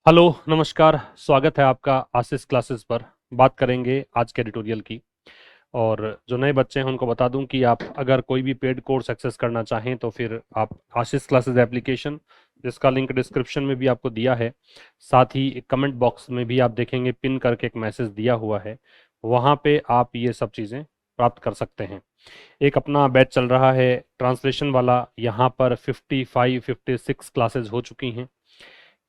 Hello नमस्कार। स्वागत है आपका आशीष क्लासेस पर। बात करेंगे आज के एडिटोरियल की। और जो नए बच्चे हैं उनको बता दूं कि आप अगर कोई भी पेड कोर्स एक्सेस करना चाहें तो फिर आप आशीष क्लासेस एप्लीकेशन, जिसका लिंक डिस्क्रिप्शन में भी आपको दिया है, साथ ही कमेंट बॉक्स में भी आप देखेंगे पिन करके एक मैसेज दिया हुआ है, वहाँ पे आप ये सब चीज़ें प्राप्त कर सकते हैं। एक अपना बैच चल रहा है ट्रांसलेशन वाला, यहाँ पर 56 क्लासेस हो चुकी हैं।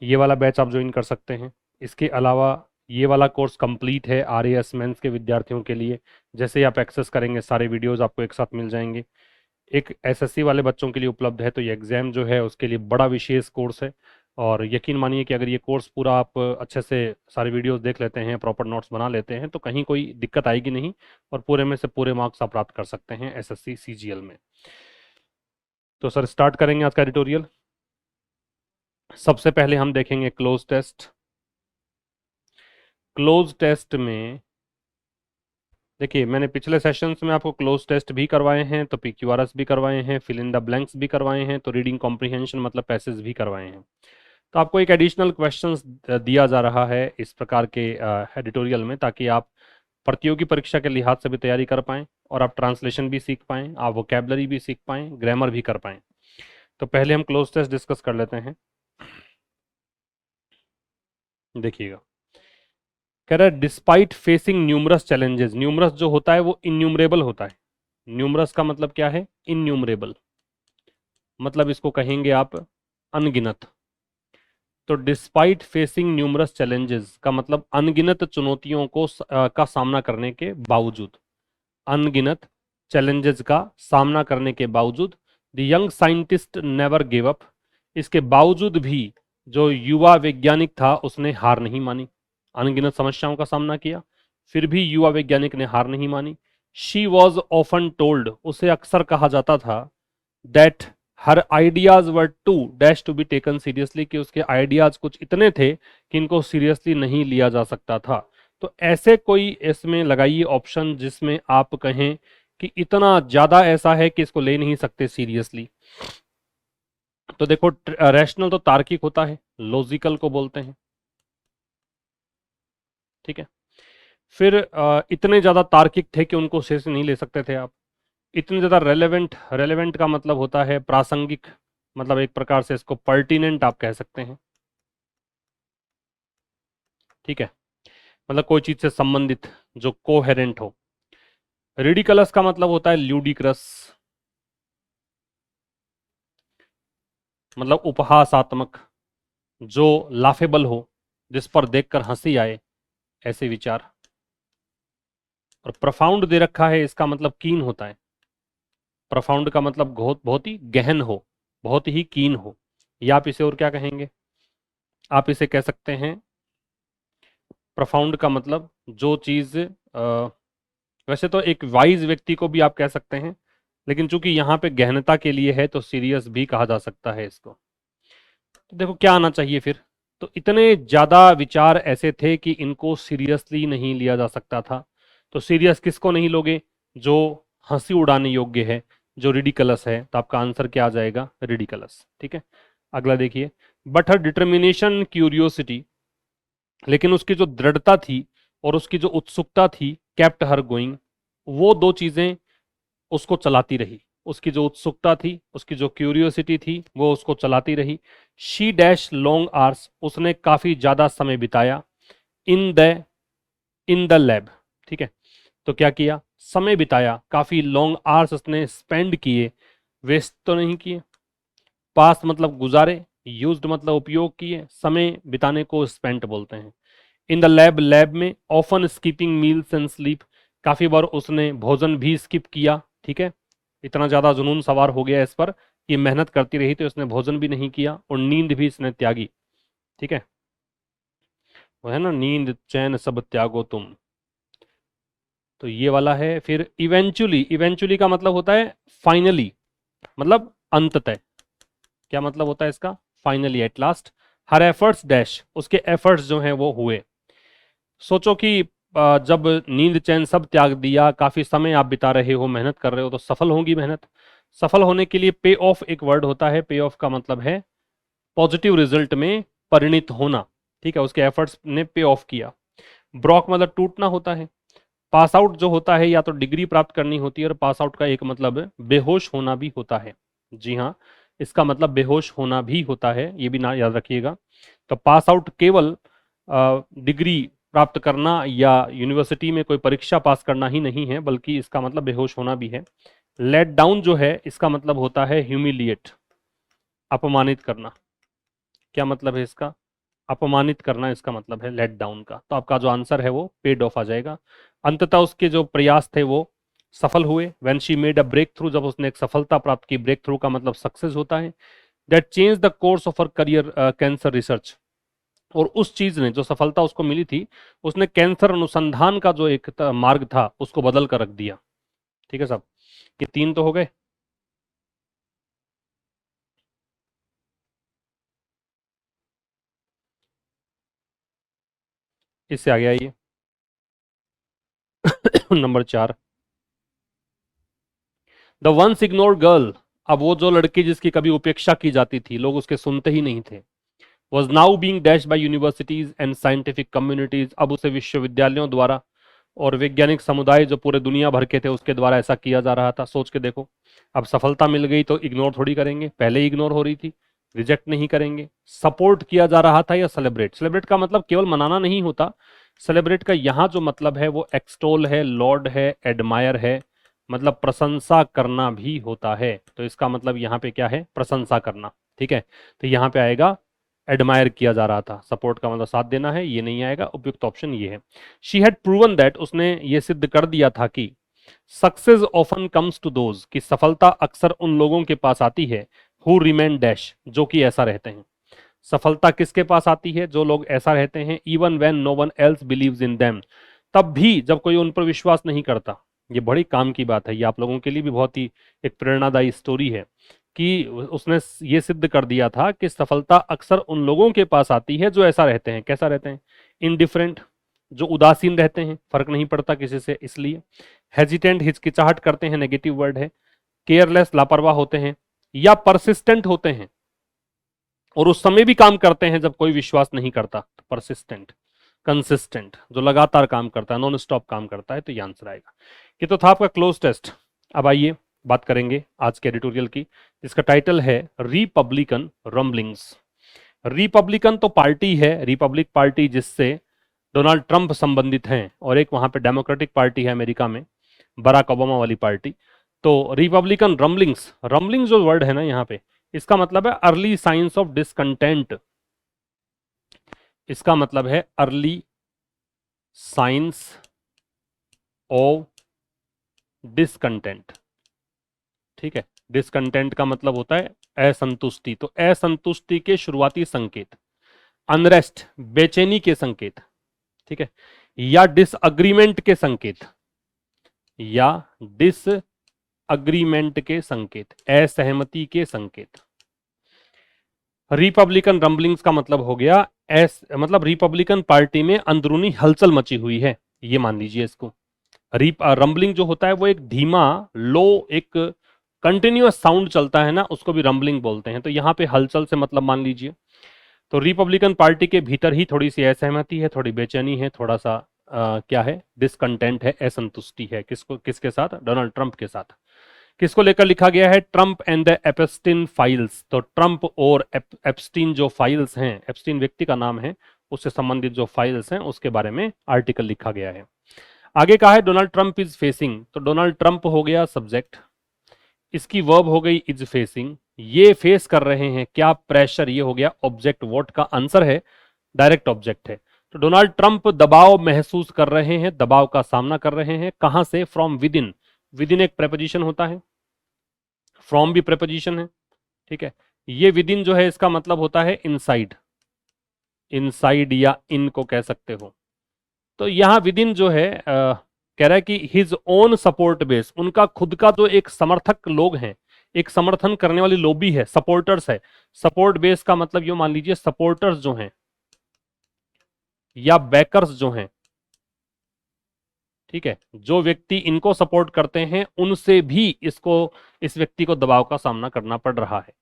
ये वाला बैच आप ज्वाइन कर सकते हैं। इसके अलावा ये वाला कोर्स कंप्लीट है आर ए एस मेंस के विद्यार्थियों के लिए। जैसे ही आप एक्सेस करेंगे सारे वीडियोस आपको एक साथ मिल जाएंगे। एक एसएससी वाले बच्चों के लिए उपलब्ध है, तो ये एग्ज़ाम जो है उसके लिए बड़ा विशेष कोर्स है। और यकीन मानिए कि अगर ये कोर्स पूरा आप अच्छे से सारे वीडियोस देख लेते हैं, प्रॉपर नोट्स बना लेते हैं, तो कहीं कोई दिक्कत आएगी नहीं और पूरे में से पूरे मार्क्स आप प्राप्त कर सकते हैं एसएससी सीजीएल में। तो सर स्टार्ट करेंगे आज का एडिटोरियल। सबसे पहले हम देखेंगे क्लोज टेस्ट। क्लोज टेस्ट में देखिए, मैंने पिछले सेशंस में आपको क्लोज टेस्ट भी करवाए हैं, तो पीक्यूआरएस भी करवाए हैं, फिल इन द ब्लैंक्स भी करवाए हैं, तो रीडिंग कॉम्प्रिहेंशन मतलब पैसेज भी करवाए हैं। तो आपको एक एडिशनल क्वेश्चंस दिया जा रहा है इस प्रकार के एडिटोरियल में, ताकि आप प्रतियोगी परीक्षा के लिहाज से भी तैयारी कर पाएं और आप ट्रांसलेशन भी सीख पाएं, आप वोकेबलरी भी सीख पाएं, ग्रामर भी कर पाएं। तो पहले हम क्लोज टेस्ट डिस्कस कर लेते हैं। देखिएगा, कह रहा है despite facing numerous challenges. Numerous जो होता है वो इन्यूमरेबल होता है। न्यूमरस का मतलब क्या है? इन्यूमरेबल, मतलब इसको कहेंगे आप अनगिनत। तो डिस्पाइट फेसिंग न्यूमरस चैलेंजेस का मतलब अनगिनत चुनौतियों को का सामना करने के बावजूद, अनगिनत चैलेंजेस का सामना करने के बावजूद the young scientist never give up. इसके बावजूद भी जो युवा वैज्ञानिक था उसने हार नहीं मानी। अनगिनत समस्याओं का सामना किया, फिर भी युवा वैज्ञानिक ने हार नहीं मानी। शी वॉज ऑफन टोल्ड, उसे अक्सर कहा जाता था that her ideas were to dash to be taken seriously, कि उसके आइडियाज कुछ इतने थे कि इनको सीरियसली नहीं लिया जा सकता था। तो ऐसे कोई इसमें लगाइए ऑप्शन जिसमें आप कहें कि इतना ज्यादा ऐसा है कि इसको ले नहीं सकते सीरियसली। तो देखो, रैशनल तो तार्किक होता है, लॉजिकल को बोलते हैं, ठीक है। फिर इतने ज्यादा तार्किक थे कि उनको शेष नहीं ले सकते थे आप। इतने ज्यादा रेलेवेंट, रेलेवेंट का मतलब होता है प्रासंगिक, मतलब एक प्रकार से इसको पर्टिनेंट आप कह सकते हैं, ठीक है। मतलब कोई चीज से संबंधित, जो कोहेरेंट हो। रिडिकलस का मतलब होता है ल्यूडिक्रस, मतलब उपहासात्मक, जो लाफेबल हो, जिस पर देखकर हंसी आए, ऐसे विचार। और प्रफाउंड दे रखा है, इसका मतलब कीन होता है। प्रफाउंड का मतलब बहुत बहुत ही गहन हो, बहुत ही कीन हो। या आप इसे और क्या कहेंगे? आप इसे कह सकते हैं, प्रफाउंड का मतलब जो चीज वैसे तो एक वाइज व्यक्ति को भी आप कह सकते हैं, लेकिन चूंकि यहाँ पे गहनता के लिए है तो सीरियस भी कहा जा सकता है इसको। तो देखो क्या आना चाहिए फिर। तो इतने ज्यादा विचार ऐसे थे कि इनको सीरियसली नहीं लिया जा सकता था। तो सीरियस किसको नहीं लोगे? जो हंसी उड़ाने योग्य है, जो रिडिकलस है। तो आपका आंसर क्या आ जाएगा? रिडिकलस, ठीक है। अगला देखिए, बट हर डिटर्मिनेशन क्यूरियोसिटी, लेकिन उसकी जो दृढ़ता थी और उसकी जो उत्सुकता थी, केप्ट हर गोइंग, वो दो चीजें उसको चलाती रही। उसकी जो उत्सुकता थी, उसकी जो क्यूरियोसिटी थी, वो उसको चलाती रही। शी डैश लॉन्ग आवर्स, उसने काफी ज्यादा समय बिताया। In the in the lab, ठीक है। तो क्या किया? समय बिताया, काफी लॉन्ग आवर्स उसने स्पेंड किए, वेस्ट तो नहीं किए। पास मतलब गुजारे, यूज्ड मतलब उपयोग किए, समय बिताने को स्पेंट बोलते हैं। इन द लैब, लैब में। Often skipping meals and sleep, काफी बार उसने भोजन भी स्किप किया, ठीक है। इतना ज्यादा जुनून सवार हो गया इस पर कि मेहनत करती रही तो इसने भोजन भी नहीं किया और नींद भी इसने त्यागी, ठीक है। वो है ना, नींद चैन सब त्यागो तुम। तो ये वाला है। फिर इवेंचुअली, इवेंचुअली का मतलब होता है फाइनली, मतलब अंततः। क्या मतलब होता है इसका? Finally, at last. Her efforts dash, उसके एफर्ट्स जो हैं वो हुए। सोचो कि जब नींद चैन सब त्याग दिया, काफी समय आप बिता रहे हो, मेहनत कर रहे हो, तो सफल होंगी मेहनत। सफल होने के लिए पे ऑफ एक वर्ड होता है। पे ऑफ का मतलब है पॉजिटिव रिजल्ट में परिणित होना, ठीक है, उसके एफर्ट्स ने पे ऑफ किया। ब्रॉक मतलब टूटना होता है। पास आउट जो होता है या तो डिग्री प्राप्त करनी होती है, और पास आउट का एक मतलब बेहोश होना भी होता है। जी हाँ, इसका मतलब बेहोश होना भी होता है, ये भी ना याद रखिएगा। तो पास आउट केवल डिग्री प्राप्त करना या यूनिवर्सिटी में कोई परीक्षा पास करना ही नहीं है, बल्कि इसका मतलब बेहोश होना भी है। लेट डाउन जो है इसका मतलब होता है ह्यूमिलिएट, अपमानित करना। क्या मतलब है इसका? अपमानित करना इसका मतलब है लेट डाउन का। तो आपका जो आंसर है वो पेड ऑफ आ जाएगा। अंततः उसके जो प्रयास थे वो सफल हुए। When she made a breakthrough, जब उसने एक सफलता प्राप्त की, ब्रेक थ्रू का मतलब सक्सेस होता है। That change the course of her career cancer research, और उस चीज ने, जो सफलता उसको मिली थी, उसने कैंसर अनुसंधान का जो एक मार्ग था उसको बदल कर रख दिया। ठीक है साहब, ये 3 तो हो गए। इससे आगे आइए। Number 4, the ones ignored girl. अब वो जो लड़की जिसकी कभी उपेक्षा की जाती थी, लोग उसके सुनते ही नहीं थे, was now being dashed by universities and scientific communities. अब उसे विश्वविद्यालयों द्वारा और वैज्ञानिक समुदाय जो पूरे दुनिया भर के थे उसके द्वारा ऐसा किया जा रहा था। सोच के देखो, अब सफलता मिल गई तो इग्नोर थोड़ी करेंगे, पहले ही इग्नोर हो रही थी, रिजेक्ट नहीं करेंगे। सपोर्ट किया जा रहा था या सेलिब्रेट? सेलिब्रेट का मतलब केवल मनाना नहीं होता। सेलिब्रेट का यहां जो मतलब है वो एक्सटोल है, लॉर्ड है, एडमायर है, मतलब प्रशंसा करना भी होता है। तो इसका मतलब यहाँ पे क्या है? प्रशंसा करना। ठीक है, तो यहाँ पे आएगा एडमायर किया जा रहा था। सपोर्ट का मतलब साथ देना है, ये नहीं आएगा। उपयुक्त ऑप्शन ये है। शी हैड प्रूवन दैट, उसने ये सिद्ध कर दिया था कि success often comes to those, कि सफलता अक्सर उन लोगों के पास आती है, हु रिमेन डैश, जो कि ऐसा रहते हैं। सफलता किसके पास आती है? जो लोग ऐसा रहते हैं। Even when no one else believes in them, तब भी जब कोई उन पर विश्वास नहीं करता। ये बड़ी काम की बात है, ये आप लोगों के लिए भी बहुत ही एक प्रेरणादायी स्टोरी है कि उसने ये सिद्ध कर दिया था कि सफलता अक्सर उन लोगों के पास आती है जो ऐसा रहते हैं। कैसा रहते हैं? इनडिफरेंट, जो उदासीन रहते हैं, फर्क नहीं पड़ता किसी से इसलिए। हेजिटेंट, हिचकिचाहट करते हैं, नेगेटिव वर्ड है। केयरलेस, लापरवाह होते हैं। या परसिस्टेंट होते हैं, और उस समय भी काम करते हैं जब कोई विश्वास नहीं करता। परसिस्टेंट, कंसिस्टेंट, जो लगातार काम करता है, नॉन स्टॉप काम करता है। तो ये आंसर आएगा। ये तो था आपका क्लोज टेस्ट। अब आइए बात करेंगे आज के एडिटोरियल की, जिसका टाइटल है रिपब्लिकन रम्बलिंग्स। रिपब्लिकन तो पार्टी है, रिपब्लिक पार्टी, जिससे डोनाल्ड ट्रंप संबंधित हैं, और एक वहां पे डेमोक्रेटिक पार्टी है अमेरिका में, बराक ओबामा वाली पार्टी। तो रिपब्लिकन रम्बलिंग्स, रम्बलिंग्स जो वर्ड है ना यहाँ पे, इसका मतलब है अर्ली साइंस ऑफ डिसकंटेंट। इसका मतलब है अर्ली साइंस ऑफ डिसकंटेंट। ठीक है, डिसकंटेंट का मतलब होता है असंतुष्टि। तो असंतुष्टि के शुरुआती संकेत, अनरेस्ट, बेचैनी के संकेत, ठीक है, या डिसअग्रीमेंट के संकेत, या डिसअग्रीमेंट के संकेत, असहमति के संकेत। रिपब्लिकन रंबलिंग्स का मतलब हो गया मतलब रिपब्लिकन पार्टी में अंदरूनी हलचल मची हुई है, ये मान लीजिए इसको। रंबलिंग जो होता है वो एक धीमा, लो, एक कंटिन्यूअस साउंड चलता है ना, उसको भी रंबलिंग बोलते हैं। तो यहाँ पे हलचल से मतलब मान लीजिए। तो रिपब्लिकन पार्टी के भीतर ही थोड़ी सी असहमति है, थोड़ी बेचैनी है, थोड़ा सा क्या है, डिसकंटेंट है, असंतुष्टि है। किसको, किसके साथ? डोनाल्ड ट्रंप के साथ। किसको लेकर लिखा गया है? Trump and the Epstein files. तो ट्रंप और एप्स्टीन जो फाइल्स हैं, एप्स्टीन व्यक्ति का नाम है, उससे संबंधित जो फाइल्स हैं उसके बारे में आर्टिकल लिखा गया है। आगे कहा है डोनाल्ड ट्रंप इज फेसिंग। तो डोनाल्ड ट्रंप हो गया सब्जेक्ट, इसकी वर्ब हो गई इज फेसिंग। ये फेस कर रहे हैं क्या? प्रेशर। ये हो गया ऑब्जेक्ट। व्हाट का आंसर है डायरेक्ट ऑब्जेक्ट है। तो डोनाल्ड ट्रंप दबाव महसूस कर रहे हैं, दबाव का सामना कर रहे हैं। कहां से? From with in. With in एक प्रेपोजिशन होता है, फ्रॉम भी प्रेपोजिशन है। ठीक है, ये विद इन जो है इसका मतलब होता है इनसाइड, इनसाइड या इन को कह सकते हो। तो यहां विद इन जो है कह रहा है कि हिज ओन सपोर्ट बेस, उनका खुद का जो एक समर्थक लोग हैं, एक समर्थन करने वाली लोबी है, सपोर्टर्स है। सपोर्ट बेस का मतलब यो मान लीजिए सपोर्टर्स जो हैं या बैकर्स जो हैं, ठीक है, जो व्यक्ति इनको सपोर्ट करते हैं उनसे भी इसको, इस व्यक्ति को दबाव का सामना करना पड़ रहा है।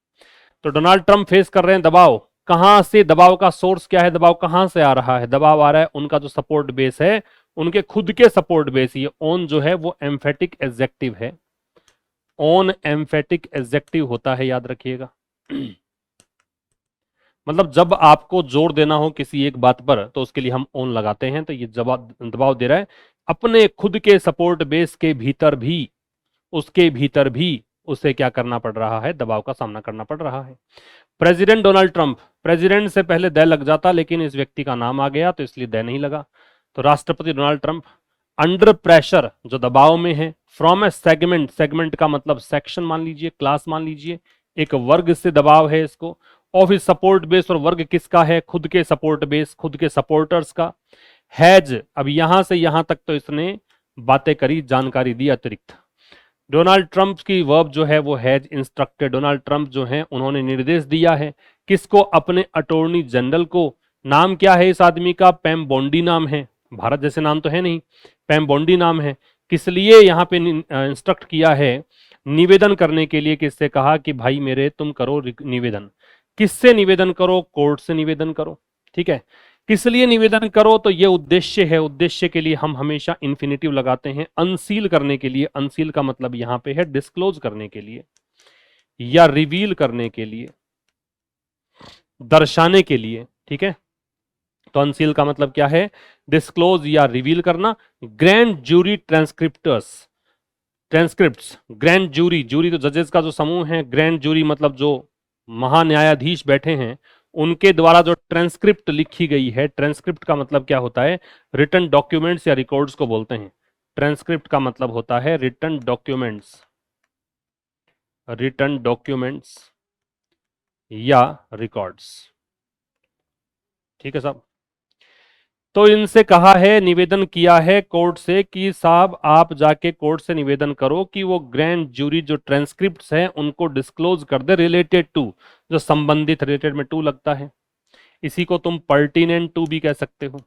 तो डोनाल्ड ट्रंप फेस कर रहे हैं दबाव, कहां से दबाव का सोर्स क्या है, दबाव कहां से आ रहा है, दबाव आ रहा है उनका जो सपोर्ट बेस है, उनके खुद के सपोर्ट बेस। ये ऑन जो है वो एम्फेटिक एडजेक्टिव है, ऑन एम्फेटिक एडजेक्टिव होता है, याद रखिएगा। मतलब जब आपको जोर देना हो किसी एक बात पर तो उसके लिए हम ऑन लगाते हैं, तो ये दबाव दे रहा है अपने खुद के सपोर्ट बेस के भीतर भी, उसके भीतर भी उसे क्या करना पड़ रहा है, दबाव का सामना करना पड़ रहा है। प्रेसिडेंट डोनाल्ड ट्रंप, प्रेसिडेंट से पहले द लग जाता लेकिन इस व्यक्ति का नाम आ गया तो इसलिए द नहीं लगा। तो राष्ट्रपति डोनाल्ड ट्रंप अंडर प्रेशर, जो दबाव में है, फ्रॉम ए सेगमेंट, सेगमेंट का मतलब सेक्शन मान लीजिए, क्लास मान लीजिए, एक वर्ग से दबाव है इसको, ऑफ इस सपोर्ट बेस, और वर्ग किसका है, खुद के सपोर्ट बेस, खुद के सपोर्टर्स का। हैज, अब यहां से यहां तक तो इसने बातें करी, जानकारी दी अतिरिक्त। डोनाल्ड ट्रंप की वर्ब जो है वो हैज इंस्ट्रक्टेड, डोनाल्ड ट्रंप जो है उन्होंने निर्देश दिया है, किसको, अपने अटॉर्नी जनरल को। नाम क्या है इस आदमी का, पैम बोंडी नाम है, भारत जैसे नाम तो है नहीं, पैम बोंडी नाम है। किस लिए यहाँ पे इंस्ट्रक्ट किया है, निवेदन करने के लिए, किससे कहा कि भाई मेरे तुम करो निवेदन, किससे निवेदन करो, कोर्ट से निवेदन करो, ठीक है। किस लिए निवेदन करो, तो ये उद्देश्य है, उद्देश्य के लिए हम हमेशा इंफिनिटिव लगाते हैं, अनसील करने के लिए, अनसील का मतलब यहां पे है डिस्क्लोज करने के लिए या रिवील करने के लिए, दर्शाने के लिए, ठीक है। तो अनसील का मतलब क्या है, डिस्क्लोज या रिवील करना। Grand jury transcripters, transcripts, grand jury, jury तो जजेस का जो समूह है, ग्रैंड जूरी मतलब जो महान्यायाधीश बैठे हैं, उनके द्वारा जो ट्रांसक्रिप्ट लिखी गई है, ट्रांसक्रिप्ट का मतलब क्या होता है, रिटन डॉक्यूमेंट्स या रिकॉर्ड्स को बोलते हैं। ट्रांसक्रिप्ट का मतलब होता है रिटन डॉक्यूमेंट्स, रिटन डॉक्यूमेंट्स या रिकॉर्ड्स, ठीक है साहब। तो इनसे कहा है, निवेदन किया है कोर्ट से कि साहब आप जाके कोर्ट से निवेदन करो कि वो ग्रैंड जूरी जो ट्रांसक्रिप्ट्स हैं उनको डिस्क्लोज कर दे, रिलेटेड टू, जो संबंधित, रिलेटेड में टू लगता है, इसी को तुम पर्टिनेंट टू भी कह सकते हो,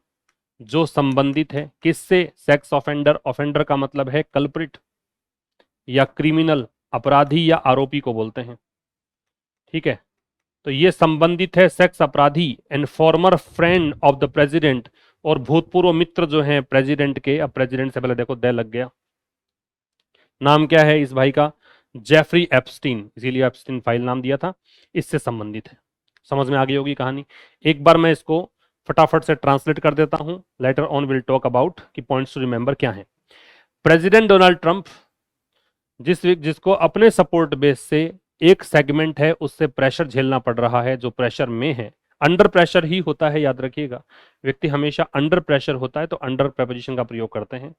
जो संबंधित है किससे, सेक्स ऑफेंडर, ऑफेंडर का मतलब है कल्प्रिट या क्रिमिनल, अपराधी या आरोपी को बोलते हैं, ठीक है। तो ये संबंधित है सेक्स अपराधी and farmer friend of the president, और भूतपूर्व मित्र जो हैं प्रेसिडेंट के। अब प्रेसिडेंट से पहले देखो द लग गया, नाम क्या है इस भाई का, जेफरी एप्स्टीन, इसीलिए एप्स्टीन फाइल नाम दिया था, इससे संबंधित है। समझ में आ गई होगी कहानी। एक बार मैं इसको फटाफट से ट्रांसलेट कर देता हूं, later on will talk about कि पॉइंट्स टू रिमेंबर क्या है। प्रेसिडेंट डोनाल्ड ट्रंप जिसको अपने सपोर्ट बेस से एक सेगमेंट है उससे प्रेशर झेलना पड़ रहा है, जो प्रेशर में है, अंडर प्रेशर ही होता है, याद रखिएगा, व्यक्ति हमेशा अंडर प्रेशर होता है, तो अंडर प्रेपोजिशन का प्रयोग करते हैं।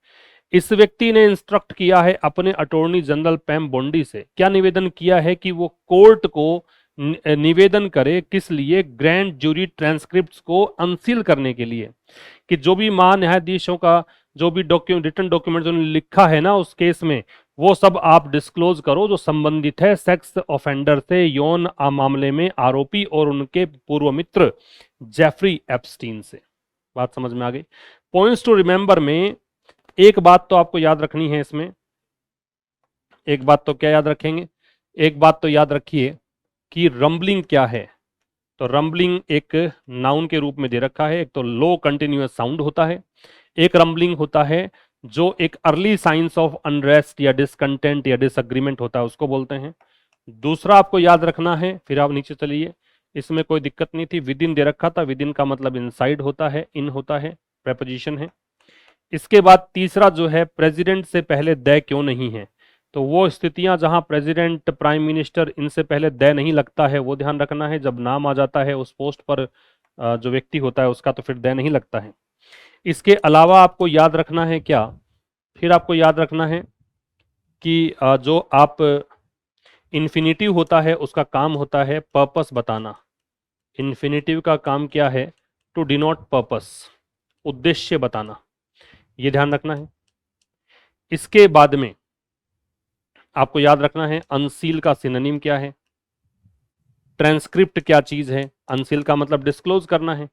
इस व्यक्ति ने इंस्ट्रक्ट किया है अपने अटॉर्नी जनरल पैम बोंडी से, क्या निवेदन किया है कि वो कोर्ट को निवेदन करे, किस लिए, ग्रैंड जूरी ट्रांसक्रिप्ट्स को अनसील करने के लिए, कि जो भी महान्यायाधीशों का जो भी रिटन डॉक्यूमेंट उन्होंने लिखा है ना उस केस में, वो सब आप डिस्क्लोज करो, जो संबंधित है सेक्स ऑफेंडर से, यौन मामले में आरोपी और उनके पूर्व मित्र जेफरी एप्स्टीन से। बात समझ में आ गई। पॉइंट्स टू रिमेंबर में एक बात तो आपको याद रखनी है इसमें, एक बात तो क्या याद रखेंगे, एक बात तो याद रखिए कि रंबलिंग क्या है। तो रंबलिंग एक नाउन के रूप में दे रखा है, एक तो लो कंटिन्यूअस साउंड होता है, एक रंबलिंग होता है जो एक अर्ली साइंस ऑफ अनरेस्ट या डिसकंटेंट या डिसएग्रीमेंट होता है, उसको बोलते हैं। दूसरा आपको याद रखना है, फिर आप नीचे चलिए, इसमें कोई दिक्कत नहीं थी, विद इन दे रखा था, विद इन का मतलब इनसाइड होता है, इन होता है, प्रेपोजिशन है। इसके बाद तीसरा जो है, प्रेसिडेंट से पहले द क्यों नहीं है, तो वो स्थितियां जहां प्रेसिडेंट, प्राइम मिनिस्टर, इनसे पहले द नहीं लगता है, वो ध्यान रखना है। जब नाम आ जाता है उस पोस्ट पर जो व्यक्ति होता है उसका, तो फिर द नहीं लगता है। इसके अलावा आपको याद रखना है क्या, फिर आपको याद रखना है कि जो आप इन्फिनिटिव होता है उसका काम होता है पर्पस बताना। इन्फिनिटिव का काम क्या है, टू डिनोट पर्पस, उद्देश्य बताना, ये ध्यान रखना है। इसके बाद में आपको याद रखना है अनसील का सिनोनिम क्या है, ट्रांसक्रिप्ट क्या चीज है, अनसील का मतलब डिस्क्लोज करना है,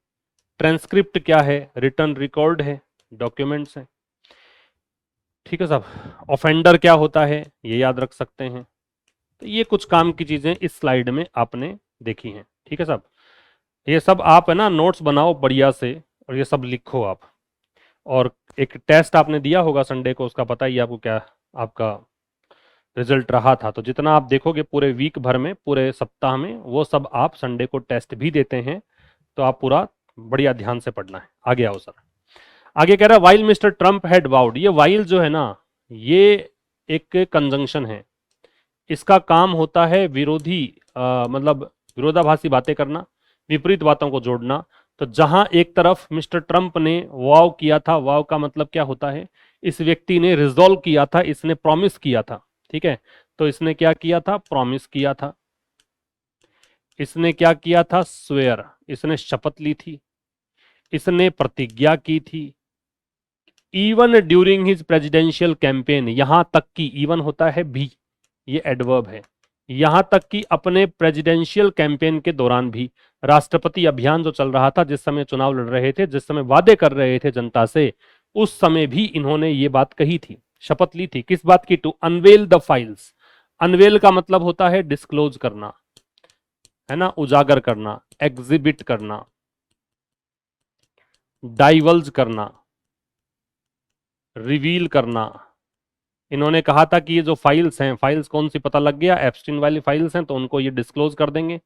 ट्रांसक्रिप्ट क्या है, रिटर्न रिकॉर्ड है, डॉक्यूमेंट्स है, ठीक है साहब। ऑफेंडर क्या होता है ये याद रख सकते हैं। तो ये कुछ काम की चीजें इस स्लाइड में आपने देखी हैं, ठीक है साहब। ये सब आप है ना नोट्स बनाओ बढ़िया से, और ये सब लिखो आप। और एक टेस्ट आपने दिया होगा संडे को, उसका पता ही है आपको क्या आपका रिजल्ट रहा था। तो जितना आप देखोगे पूरे वीक भर में, पूरे सप्ताह में, वो सब आप संडे को टेस्ट भी देते हैं। तो आप पूरा बढ़िया ध्यान से पढ़ना है। आगे आओ सर। आगे कह रहा है while mister Trump had vowed. ये वाइल जो है ना, ये एक कंजंक्शन है। इसका काम होता है विरोधी मतलब विरोधाभासी बातें करना, विपरीत बातों को जोड़ना। तो जहां एक तरफ मिस्टर ट्रंप ने वाव किया था, वाव का मतलब क्या होता है, इस व्यक्ति ने रिजॉल्व किया था, इसने प्रॉमिस किया था। ठीक है, तो इसने क्या किया था, प्रॉमिस किया था। इसने क्या किया था, स्वेयर, इसने शपथ ली थी, इसने प्रतिज्ञा की थी। Even during his presidential campaign, यहां तक कि, इवन होता है भी, ये एडवर्ब है, यहां तक कि अपने प्रेसिडेंशियल कैंपेन के दौरान भी, राष्ट्रपति अभियान जो चल रहा था, जिस समय चुनाव लड़ रहे थे, जिस समय वादे कर रहे थे जनता से, उस समय भी इन्होंने ये बात कही थी, शपथ ली थी। किस बात की, to unveil the files. Unveil का मतलब होता है डिस्क्लोज करना, है ना, उजागर करना, एग्जिबिट करना, डाइवल्ज करना, रिवील करना। इन्होंने कहा था कि ये जो फाइल्स हैं, फाइल्स कौन सी पता लग गया, एप्स्टीन वाली फाइल्स हैं, तो उनको ये डिस्क्लोज कर देंगे।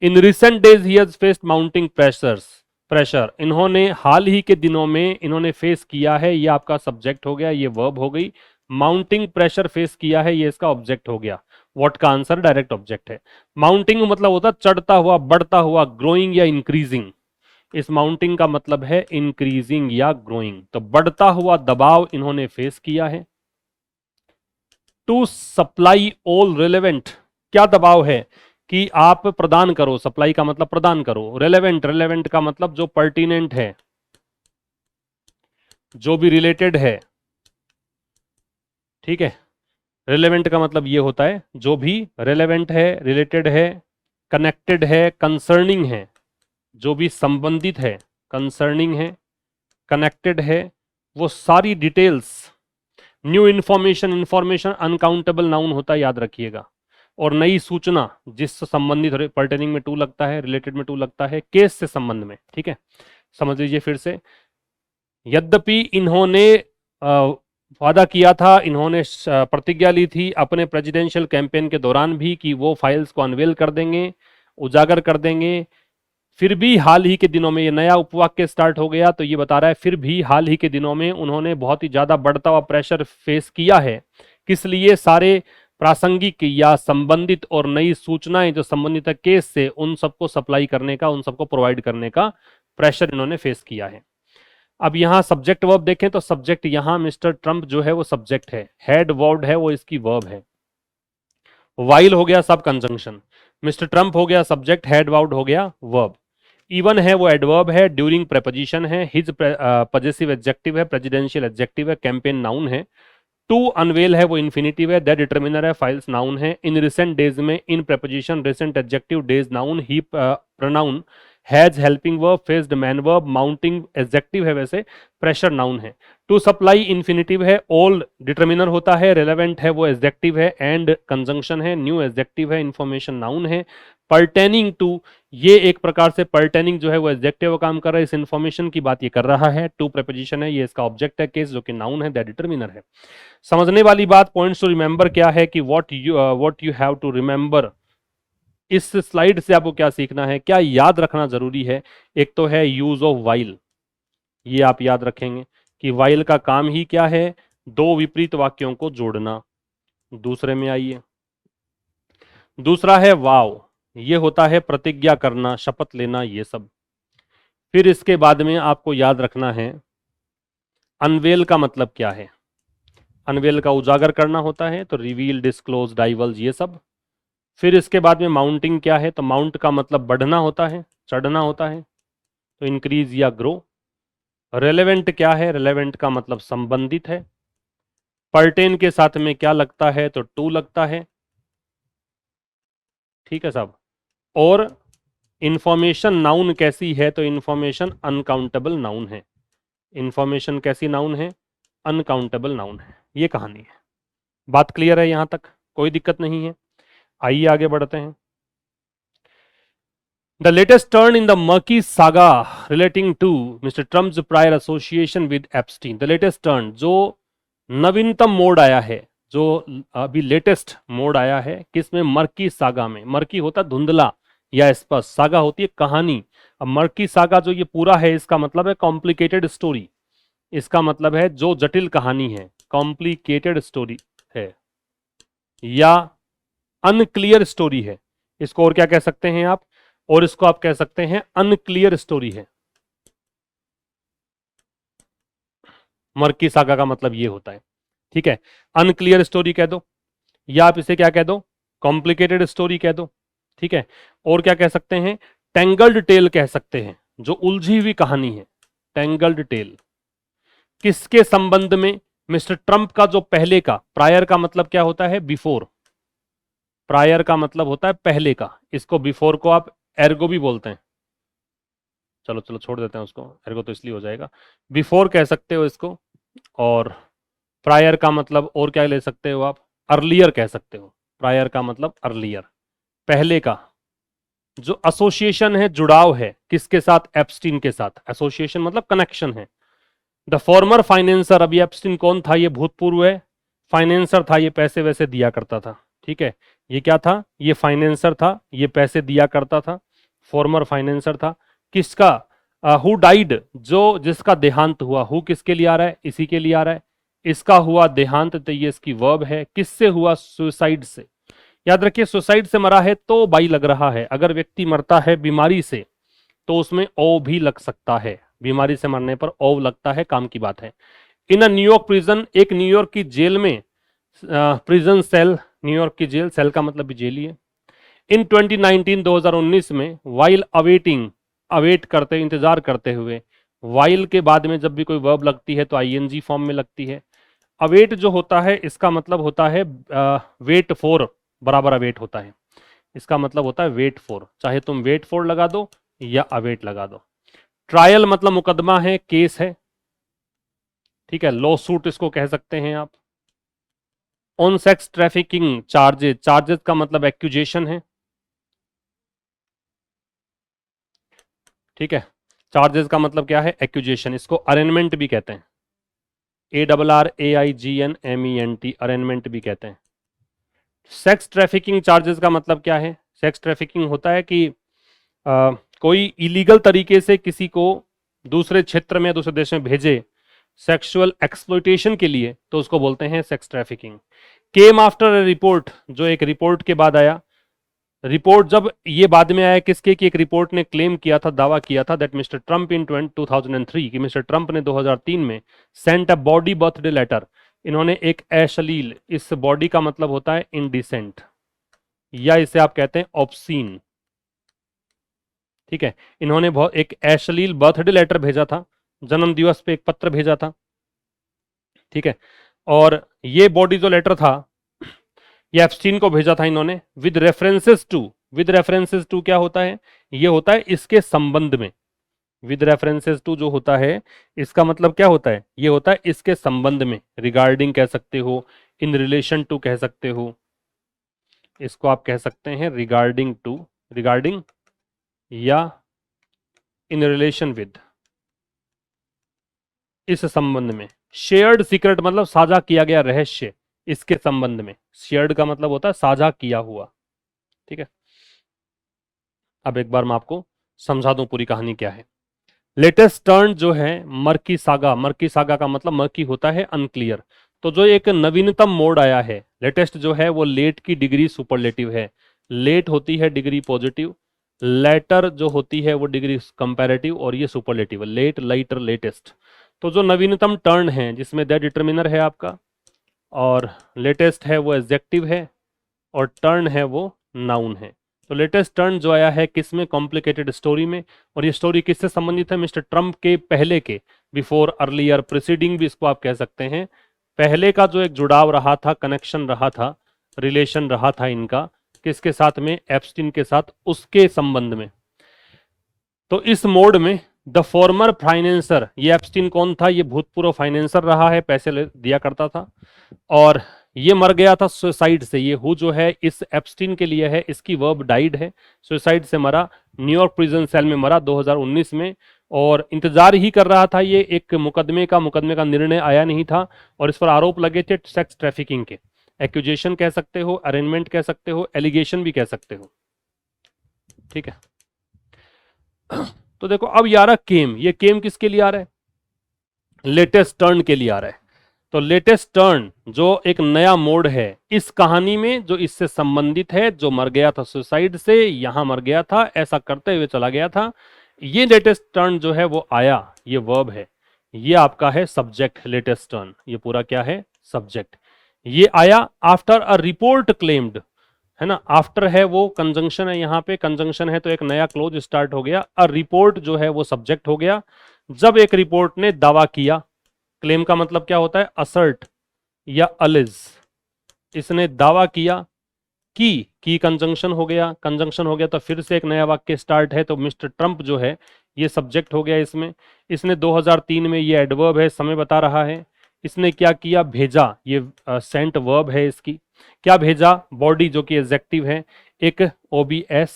इन recent days he has faced mounting pressure. इन्होंने हाल ही के दिनों में इन्होंने फेस किया है, ये आपका सब्जेक्ट हो गया, ये वर्ब हो गई। माउंटिंग प्रेशर फेस किया है, ये इसका ऑब्जेक्ट हो गया। व्हाट का आंसर डायरेक्ट ऑब्जेक्ट है। माउंटिंग मतलब होता है चढ़ता हुआ, बढ़ता हुआ, ग्रोइंग या इंक्रीजिंग। इस माउंटिंग का मतलब है इंक्रीजिंग या ग्रोइंग। तो बढ़ता हुआ दबाव इन्होंने फेस किया है। टू सप्लाई ऑल रिलेवेंट, क्या दबाव है कि आप प्रदान करो, सप्लाई का मतलब प्रदान करो, रिलेवेंट, रिलेवेंट का मतलब जो पर्टिनेंट है, जो भी रिलेटेड है। ठीक है, रिलेवेंट का मतलब ये होता है जो भी रिलेवेंट है, रिलेटेड है, कनेक्टेड है, कंसर्निंग है, जो भी संबंधित है, कंसर्निंग है, कनेक्टेड है, वो सारी details. New information, information uncountable noun होता है, याद रखिएगा। और नई सूचना, जिससे संबंधित, पर्टेनिंग में टू लगता है, रिलेटेड में टू लगता है, केस से संबंध में। ठीक है, समझ लीजिए फिर से। यद्यपि इन्होंने वादा किया था, इन्होंने प्रतिज्ञा ली थी अपने प्रेसिडेंशियल कैंपेन के दौरान भी कि वो फाइल्स को अनवेल कर देंगे, उजागर कर देंगे। फिर भी हाल ही के दिनों में, ये नया उपवाक्य स्टार्ट हो गया, तो ये बता रहा है फिर भी हाल ही के दिनों में उन्होंने बहुत ही ज्यादा बढ़ता हुआ प्रेशर फेस किया है। किस लिए, सारे प्रासंगिक या संबंधित और नई सूचनाएं जो संबंधित है केस से, उन सबको सप्लाई करने का, उन सबको प्रोवाइड करने का प्रेशर इन्होंने फेस किया है। अब यहां सब्जेक्ट वर्ब देखें तो सब्जेक्ट यहां मिस्टर ट्रंप जो है वो सब्जेक्ट है, हेड वर्ड है वो इसकी वर्ब है। वाइल हो गया सब कंजंक्शन, मिस्टर ट्रंप हो गया सब्जेक्ट, हेड वाउड हो गया वर्ब। इवन है वो एडवर्ब है, ड्यूरिंग प्रेपोजिशन है, हिज पजेसिव एडजेक्टिव है, प्रेसिडेंशियल एडजेक्टिव है, कैंपेन नाउन है। टू अनवेल है वो इन्फिनिटिव है, दैट डिटर्मिनर है, फाइल्स नाउन है। इन रिसेंट डेज में in preposition, recent adjective, days noun, he pronoun, has helping verb, faced main verb, mounting adjective है वैसे, प्रेशर नाउन है। टू सप्लाई इन्फिनिटिव है, ऑल डिटर्मिनर होता है, रेलेवेंट है वो एडजेक्टिव है, एंड कंजंक्शन है, न्यू एडजेक्टिव है, इंफॉर्मेशन नाउन है। पर्टेनिंग टू, ये एक प्रकार से पर्टेनिंग जो है वो एडजेक्टिव का काम कर रहा है, इस इंफॉर्मेशन की बात ये कर रहा है। टू प्रेपोजिशन है, ये इसका ऑब्जेक्ट है, केस जो कि नाउन है, दैट डिटर्मिनर है। समझने वाली बात, पॉइंट्स टू रिमेंबर क्या है कि what you have to remember. इस स्लाइड से आपको क्या सीखना है, क्या याद रखना जरूरी है। एक तो है यूज ऑफ वाइल, ये आप याद रखेंगे कि वाइल का काम ही क्या है, दो विपरीत वाक्यों को जोड़ना। दूसरे में आइए, दूसरा है वाव, ये होता है प्रतिज्ञा करना, शपथ लेना, ये सब। फिर इसके बाद में आपको याद रखना है अनवेल का मतलब क्या है। अनवेल का उजागर करना होता है, तो रिवील, डिस्क्लोज, डाइवल्ज, ये सब। फिर इसके बाद में माउंटिंग क्या है, तो माउंट का मतलब बढ़ना होता है, चढ़ना होता है, तो इंक्रीज या ग्रो। रेलेवेंट क्या है, रेलेवेंट का मतलब संबंधित है। पर्टेन के साथ में क्या लगता है, तो टू लगता है। ठीक है साहब। और इंफॉर्मेशन नाउन कैसी है, तो इंफॉर्मेशन अनकाउंटेबल नाउन है। इंफॉर्मेशन कैसी नाउन है, अनकाउंटेबल नाउन है। ये कहानी है। बात क्लियर है यहां तक, कोई दिक्कत नहीं है। आइए आगे बढ़ते हैं। The latest turn in the murky saga relating to Mr. Trump's prior association with Epstein. The latest turn, जो नवीनतम मोड आया है, जो अभी लेटेस्ट मोड आया है, किसमें? मर्की सागा में। मर्की होता धुंधला या स्पष्ट, सागा होती है कहानी। अब मर्की सागा जो ये पूरा है, इसका मतलब है कॉम्प्लिकेटेड स्टोरी, इसका मतलब है जो जटिल कहानी है, कॉम्प्लिकेटेड स्टोरी है या अनक्लियर स्टोरी है। इसको और क्या कह सकते हैं आप? और इसको आप कह सकते हैं अनक्लियर स्टोरी है। मर्की सागा का मतलब ये होता है, ठीक है। अनक्लियर स्टोरी कह दो, या आप इसे क्या कह दो? कॉम्प्लिकेटेड स्टोरी कह दो, ठीक है। और क्या कह सकते हैं? टेंगल्ड टेल कह सकते हैं, जो उलझी हुई कहानी है, टेंगल्ड टेल। किसके संबंध में? मिस्टर ट्रंप का जो पहले का, प्रायर का मतलब क्या होता है? बिफोर। प्रायर का मतलब होता है पहले का, इसको बिफोर को आप एर्गो भी बोलते हैं। चलो चलो छोड़ देते हैं उसको, एर्गो तो इसलिए हो जाएगा, बिफोर कह सकते हो इसको। और प्रायर का मतलब और क्या ले सकते हो आप? अर्लियर कह सकते हो। प्रायर का मतलब अर्लियर, पहले का। जो एसोसिएशन है, जुड़ाव है, किसके साथ? एप्स्टीन के साथ। एसोसिएशन मतलब कनेक्शन है। द फॉर्मर फाइनेंसर, अभी एप्स्टीन कौन था? ये भूतपूर्व है फाइनेंसर था, ये पैसे वैसे दिया करता था, ठीक है। ये क्या था? ये फाइनेंसर था, ये पैसे दिया करता था, फॉर्मर फाइनेंसर था। किसका? हु डाइड, जो जिसका देहांत हुआ। हु किसके लिए आ रहा है? इसी के लिए आ रहा है। इसका हुआ देहांत, तो ये इसकी वर्ब है। किससे हुआ? सुसाइड से। याद रखिए, सुसाइड से मरा है तो बाई लग रहा है। अगर व्यक्ति मरता है बीमारी से तो उसमें ओ भी लग सकता है। बीमारी से मरने पर ओ लगता है, काम की बात है। इन अ न्यूयॉर्क प्रिजन, एक न्यूयॉर्क की जेल में, प्रिजन सेल, न्यूयॉर्क की जेल, सेल का मतलब भी जेल ही है। इन 2019, 2019 में, वाइल अवेटिंग, अवेट करते, इंतजार करते हुए। वाइल के बाद में जब भी कोई वर्ब लगती है तो आईएनजी फॉर्म में लगती है। अवेट जो होता है, इसका मतलब होता है वेट फॉर, बराबर अवेट होता है। इसका मतलब होता है वेट फॉर, चाहे तुम वेट फॉर लगा दो या अवेट लगा दो। ट्रायल मतलब मुकदमा है, केस है, ठीक है। लॉ सूट इसको कह सकते हैं आप। On sex trafficking charges, charges का मतलब एक्यूजेशन है, ठीक है। चार्जेस का मतलब क्या है? एक्यूजेशन। इसको अरेनमेंट भी कहते हैं, ARRAIGNMENT, अरेनमेंट भी कहते हैं। सेक्स ट्रैफिकिंग चार्जेस का मतलब क्या है? सेक्स ट्रैफिकिंग होता है कि कोई इलीगल तरीके से किसी को दूसरे क्षेत्र में, दूसरे देश में भेजे सेक्सुअल एक्सप्लॉइटेशन के लिए, तो उसको बोलते हैं sex trafficking. Came after a report, जो एक रिपोर्ट के बाद आया। रिपोर्ट जब ये बाद में आया किसके? कि एक रिपोर्ट ने क्लेम किया था, दावा किया था, दैट मिस्टर ट्रंप इन 2003, कि मिस्टर ट्रंप ने 2003 में sent a bawdy birthday letter, इन्होंने एक अश्लील, इस बॉडी का मतलब होता है इनडिसेंट, या इसे आप कहते हैं ऑब्सीन, ठीक है। इन्होंने बहुत एक अश्लील बर्थडे लेटर भेजा था, जन्म दिवस पे एक पत्र भेजा था, ठीक है। और ये बॉडी जो लेटर था, ये एप्स्टीन को भेजा था इन्होंने, with references to. With references to क्या होता है? ये होता है इसके संबंध में। विद रेफरेंसेस टू जो होता है, इसका मतलब क्या होता है? ये होता है इसके संबंध में, रिगार्डिंग कह सकते हो, इन रिलेशन टू कह सकते हो, इसको आप कह सकते हैं रिगार्डिंग टू, रिगार्डिंग या इन रिलेशन विद, इस संबंध में। शेयर्ड सीक्रेट मतलब साझा किया गया रहस्य, इसके संबंध में। शेयर्ड का मतलब होता है साझा किया हुआ, ठीक है। अब एक बार मैं आपको समझा दूं पूरी कहानी क्या है। लेटेस्ट टर्न जो है मर्की सागा, मर्की सागा का मतलब मर्की होता है अनक्लियर। तो जो एक नवीनतम मोड आया है, लेटेस्ट जो है वो लेट की डिग्री सुपरलेटिव है। लेट होती है डिग्री पॉजिटिव, लेटर जो होती है वो डिग्री कंपैरेटिव, और ये सुपरलेटिव, लेट, लाइटर, लेटेस्ट। तो जो नवीनतम टर्न है जिसमें द डिटर्मिनर है आपका, और लेटेस्ट है वो एडजेक्टिव है, और टर्न है वो नाउन है। तो लेटेस्ट टर्न जो आया है किसमें? कॉम्प्लिकेटेड स्टोरी में। और ये स्टोरी किससे संबंधित है? मिस्टर ट्रंप के पहले के, बिफोर, अर्लियर, प्रिसीडिंग भी इसको आप कह सकते हैं। पहले का जो एक जुड़ाव रहा था, कनेक्शन रहा था, रिलेशन रहा था इनका, किसके साथ में? एप्स्टीन के साथ, उसके संबंध में। तो इस मोड में द फॉर्मर फाइनेंसर, ये एप्स्टीन कौन था? ये भूतपूर्व फाइनेंसर रहा है, पैसे दिया करता था। और ये मर गया था सुसाइड से। ये हु जो है इस एप्स्टीन के लिए है, इसकी वर्ब डाइड है, सुसाइड से मरा, न्यूयॉर्क प्रिजन सेल में मरा 2019 में, और इंतजार ही कर रहा था ये एक मुकदमे का निर्णय आया नहीं था, और इस पर आरोप लगे थे सेक्स ट्रैफिकिंग के। एक्यूजेशन कह सकते हो, अरेंजमेंट कह सकते हो, एलिगेशन भी कह सकते हो। ठीक है, तो देखो अब यार केम, ये केम किसके लिए आ रहा है? लेटेस्ट टर्न के लिए आ रहा है। तो लेटेस्ट टर्न जो एक नया मोड़ है इस कहानी में, जो इससे संबंधित है, जो मर गया था सुसाइड से, यहां मर गया था, ऐसा करते हुए चला गया था, ये लेटेस्ट टर्न जो है वो आया, ये वर्ब है, ये आपका है सब्जेक्ट। लेटेस्ट टर्न ये पूरा क्या है? सब्जेक्ट। ये आया आफ्टर अ रिपोर्ट क्लेम्ड, है ना, आफ्टर है वो कंजंक्शन है, यहां पे कंजंक्शन है तो एक नया क्लोज स्टार्ट हो गया। अ रिपोर्ट जो है वो सब्जेक्ट हो गया। जब एक रिपोर्ट ने दावा किया, क्लेम का मतलब क्या होता है? असर्ट या अलिज। इसने दावा किया की कंजंक्शन हो गया, कंजंक्शन हो गया तो फिर से एक नया वाक्य स्टार्ट है, तो मिस्टर ट्रंप जो है ये सब्जेक्ट हो गया इसमें। इसने 2003 में, ये एडवर्ब है, समय बता रहा है। इसने क्या किया? भेजा, ये सेंट वर्ब है इसकी। क्या भेजा? बॉडी जो कि एडजेक्टिव है, एक OBS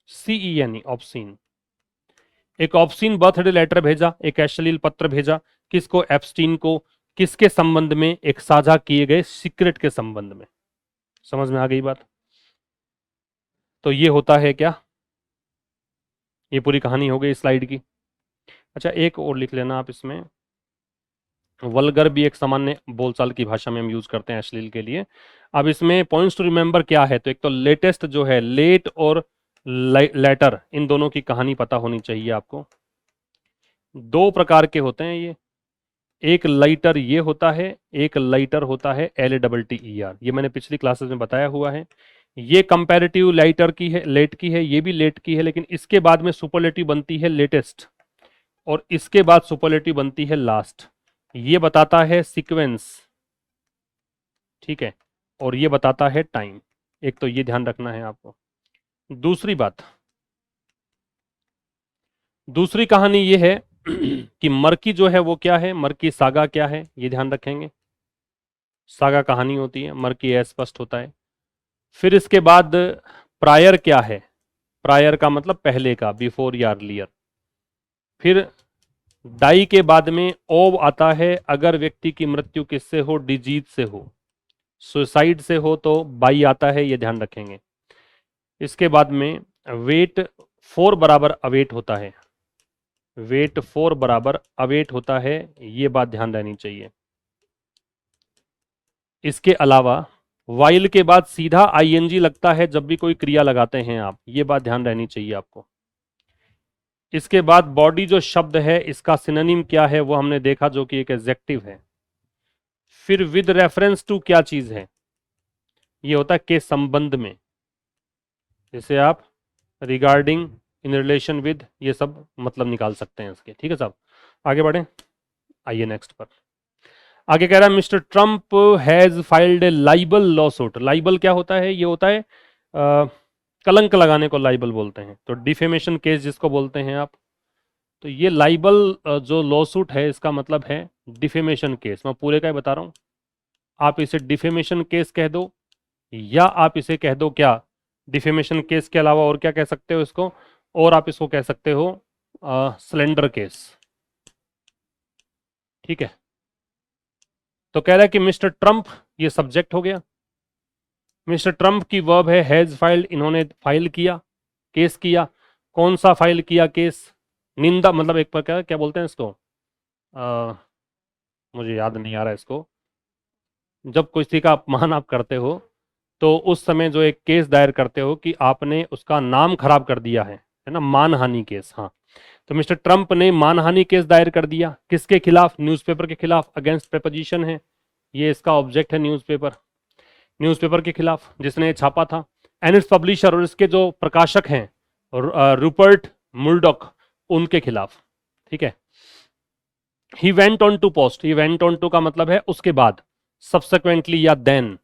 CEN, ऑब्सीन, एक ऑब्सीन बर्थडे लेटर भेजा, एक अश्लील पत्र भेजा। किसको? एप्स्टीन को। किसके संबंध में? एक साझा किए गए सीक्रेट के संबंध में। समझ में आ गई बात? तो ये होता है क्या? ये पूरी कहानी हो गई स्लाइड की। अच्छा, एक और लिख लेना आप इसमें, वल्गर भी एक सामान्य बोलचाल की भाषा में हम यूज करते हैं अश्लील के लिए। अब इसमें पॉइंट्स टू रिमेंबर क्या है? तो एक तो लेटेस्ट जो है, लेट और लेटर, इन दोनों की कहानी पता होनी चाहिए आपको। दो प्रकार के होते हैं ये, एक लाइटर ये होता है, एक लाइटर होता है LATTER। ये मैंने पिछली क्लासेस में बताया हुआ है। ये कंपैरेटिव लाइटर की है, लेट की है, ये भी लेट की है, लेकिन इसके बाद में सुपरलेटिव बनती है लेटेस्ट, और इसके बाद सुपरलेटिव बनती है लास्ट। ये बताता है सीक्वेंस, ठीक है, और ये बताता है टाइम। एक तो ये ध्यान रखना है आपको। दूसरी बात, दूसरी कहानी ये है कि मर्की जो है वो क्या है, मर्की सागा क्या है, ये ध्यान रखेंगे। सागा कहानी होती है, मर्की अस्पष्ट होता है। फिर इसके बाद प्रायर क्या है? प्रायर का मतलब पहले का, बिफोर या अर्लियर। फिर डाई के बाद में ओव आता है अगर व्यक्ति की मृत्यु किससे हो? डिजीज से हो। सुसाइड से हो तो बाई आता है, ये ध्यान रखेंगे। इसके बाद में वेट फोर बराबर अवेट होता है, वेट फोर बराबर अवेट होता है, ये बात ध्यान रहनी चाहिए। इसके अलावा वाइल के बाद सीधा ING लगता है जब भी कोई क्रिया लगाते हैं आप, ये बात ध्यान रहनी चाहिए आपको। इसके बाद बॉडी जो शब्द है इसका सिनोनिम क्या है वो हमने देखा, जो कि एक एडजेक्टिव है। फिर विद रेफरेंस टू क्या चीज है? ये होता है के संबंध में, जैसे आप रिगार्डिंग, इन रिलेशन विद, ये सब मतलब निकाल सकते हैं इसके। ठीक है साहब, आगे बढ़े, आइए नेक्स्ट पर। आगे कह रहा है mister Trump has filed A liable lawsuit. Liable क्या होता है? ये होता है कलंक लगाने को लाइबल बोलते हैं, तो डिफेमेशन केस जिसको बोलते हैं आप। तो ये लाइबल जो लॉसूट है इसका मतलब है डिफेमेशन केस। मैं पूरे का ही बता रहा हूँ, आप इसे डिफेमेशन केस कह दो, या आप इसे कह दो क्या, डिफेमेशन केस के अलावा और क्या कह सकते हो इसको, और आप इसको कह सकते हो स्लेंडर केस। ठीक है, तो कह रहा है कि मिस्टर ट्रंप, ये सब्जेक्ट हो गया। मिस्टर ट्रंप की वर्ब है हैज फाइल्ड, इन्होंने फाइल किया, केस किया। कौन सा फाइल किया केस? निंदा, मतलब एक प्रकार क्या बोलते हैं इसको, मुझे याद नहीं आ रहा है इसको। जब किसी का अपमान आप करते हो तो उस समय जो एक केस दायर करते हो कि आपने उसका नाम खराब कर दिया है ना, मानहानि केस। हाँ, तो मिस्टर ट्रंप ने मानहानि केस दायर कर दिया, किसके खिलाफ? न्यूज़पेपर के खिलाफ, अगेंस्ट प्रेपोजिशन है, ये इसका ऑब्जेक्ट है न्यूज़पेपर, न्यूज़पेपर के खिलाफ जिसने छापा था। एंड इट्स पब्लिशर, और इसके जो प्रकाशक हैं रूपर्ट मुर्डॉक, उनके खिलाफ। ठीक है, he went on to post, he went on to का मतलब है उसके बाद, सब्सिक्वेंटली या देन,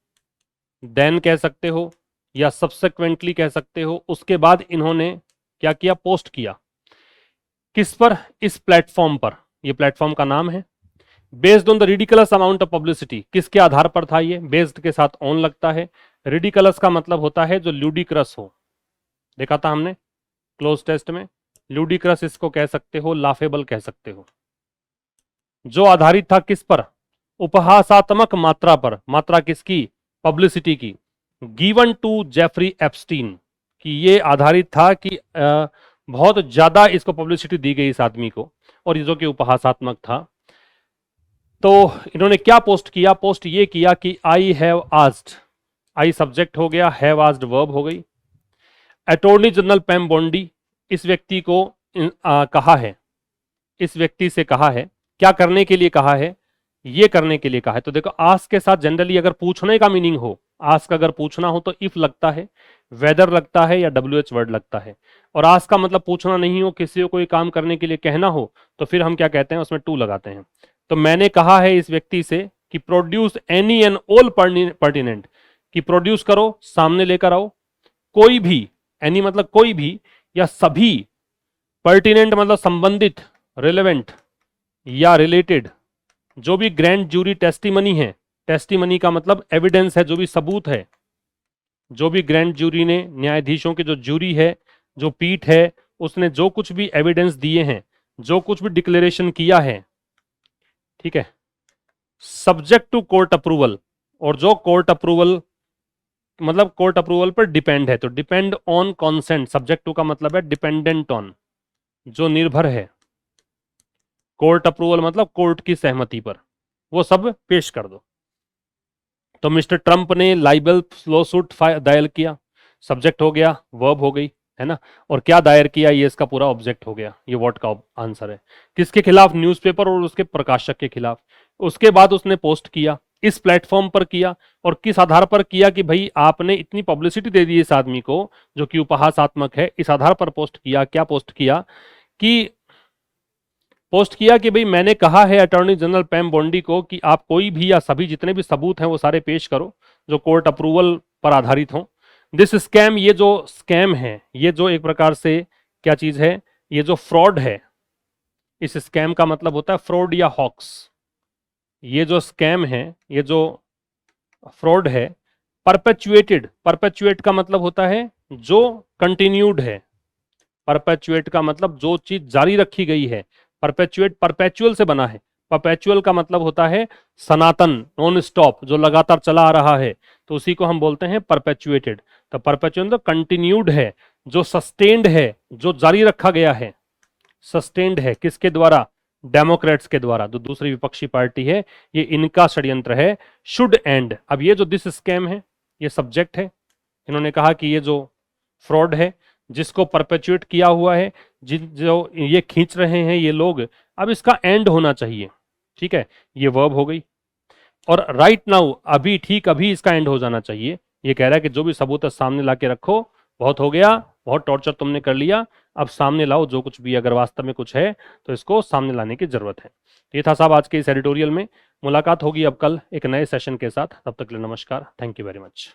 देन कह सकते हो या सब्सिक्वेंटली कह सकते हो। उसके बाद इन्होंने क्या किया? पोस्ट किया। किस पर? इस प्लेटफॉर्म पर, ये प्लेटफॉर्म का नाम है। Based on the ridiculous amount of publicity, किसके आधार पर था ये? बेस्ड के साथ ऑन लगता है। रिडिकुलस का मतलब होता है जो ल्यूडिक्रस हो, देखा था हमने क्लोज टेस्ट में। ल्यूडिक्रस इसको कह सकते हो, लाफेबल कह सकते हो। जो आधारित था किस पर? उपहासात्मक मात्रा पर। मात्रा किसकी? पब्लिसिटी की। गिवन टू जेफरी एप्स्टीन, कि ये आधारित था कि बहुत ज्यादा इसको पब्लिसिटी दी गई इस आदमी को, और ये जो कि उपहासात्मक था। तो इन्होंने क्या पोस्ट किया? पोस्ट ये किया कि I have asked, I subject हो गया, हैव आस्क्ड वर्ब हो गई। अटॉर्नी जनरल पैम बॉन्डी, इस व्यक्ति को कहा है, इस व्यक्ति से कहा है, क्या करने के लिए कहा है? ये करने के लिए कहा है। तो देखो आस्क के साथ जनरली अगर पूछने का मीनिंग हो, आस्क अगर पूछना हो तो इफ लगता है, वेदर लगता है, या WH वर्ड लगता है। और आस्क का मतलब पूछना नहीं हो, किसी को कोई काम करने के लिए कहना हो, तो फिर हम क्या कहते हैं? उसमें टू लगाते हैं। तो मैंने कहा है इस व्यक्ति से कि produce any and all pertinent, कि प्रोड्यूस करो, सामने लेकर आओ, कोई भी, एनी मतलब कोई भी या सभी, पर्टिनेंट मतलब संबंधित, रिलेवेंट या रिलेटेड, जो भी ग्रैंड जूरी टेस्टिमनी है, टेस्टिमनी का मतलब एविडेंस है, जो भी सबूत है, जो भी ग्रैंड जूरी ने, न्यायाधीशों की जो जूरी है, जो पीठ है, उसने जो कुछ भी एविडेंस दिए हैं, जो कुछ भी डिक्लेरेशन किया है, ठीक है, सब्जेक्ट टू कोर्ट अप्रूवल, और जो कोर्ट अप्रूवल मतलब कोर्ट अप्रूवल पर डिपेंड है। तो depend on consent, subject to का मतलब है डिपेंडेंट ऑन, जो निर्भर है। कोर्ट अप्रूवल मतलब कोर्ट की सहमति पर, वो सब पेश कर दो। तो मिस्टर ट्रंप ने लाइबल लॉसूट दायर किया, सब्जेक्ट हो गया, वर्ब हो गई, है ना। और क्या दायर किया? ये इसका पूरा ऑब्जेक्ट हो गया। ये व्हाट का आंसर है। किसके खिलाफ? न्यूज़पेपर और उसके प्रकाशक के खिलाफ। उसके बाद उसने पोस्ट किया, इस प्लेटफॉर्म पर किया, और किस आधार पर किया? कि भाई आपने इतनी पब्लिसिटी दे दी इस आदमी को जो कि उपहासात्मक है, इस आधार पर पोस्ट किया। क्या पोस्ट किया? कि पोस्ट किया कि भाई मैंने कहा है अटॉर्नी जनरल पैम बॉन्डी को कि आप कोई भी या सभी जितने भी सबूत हैं वो सारे पेश करो जो कोर्ट अप्रूवल पर आधारित हों। दिस स्कैम, ये जो स्कैम है, ये जो एक प्रकार से क्या चीज है? ये जो फ्रॉड है, इस स्कैम का मतलब होता है फ्रॉड या हॉक्स। ये जो स्कैम है, ये जो फ्रॉड है, परपेचुएटेड, परपेचुएट का मतलब होता है जो कंटिन्यूड है। परपेचुएट का मतलब जो चीज जारी रखी गई है। परपेचुएट परपेचुअल से बना है। परपेचुअल का मतलब होता है सनातन, नॉन स्टॉप, जो लगातार चला आ रहा है, तो उसी को हम बोलते हैं परपेचुएटेड। तो परपेचुअल तो कंटिन्यूड है, जो सस्टेन्ड है, जो जारी रखा गया है। सस्टेन्ड है किसके द्वारा? डेमोक्रेट्स के द्वारा, जो दूसरी विपक्षी पार्टी है, ये इनका षड्यंत्र है। शुड एंड, अब ये जो दिस स्कैम है, ये सब्जेक्ट है। इन्होंने कहा कि ये जो फ्रॉड है, जिसको परपेचुएट किया हुआ है, जो ये खींच रहे हैं ये लोग, अब इसका एंड होना चाहिए। ठीक है, ये वर्ब हो गई। और राइट नाउ, अभी, ठीक अभी इसका एंड हो जाना चाहिए। ये कह रहा है कि जो भी सबूत है सामने ला के रखो, बहुत हो गया, बहुत टॉर्चर तुमने कर लिया, अब सामने लाओ जो कुछ भी, अगर वास्तव में कुछ है तो इसको सामने लाने की जरूरत है। ये था साहब आज के इस एडिटोरियल में। मुलाकात होगी अब कल एक नए सेशन के साथ। तब तक के लिए नमस्कार, थैंक यू वेरी मच।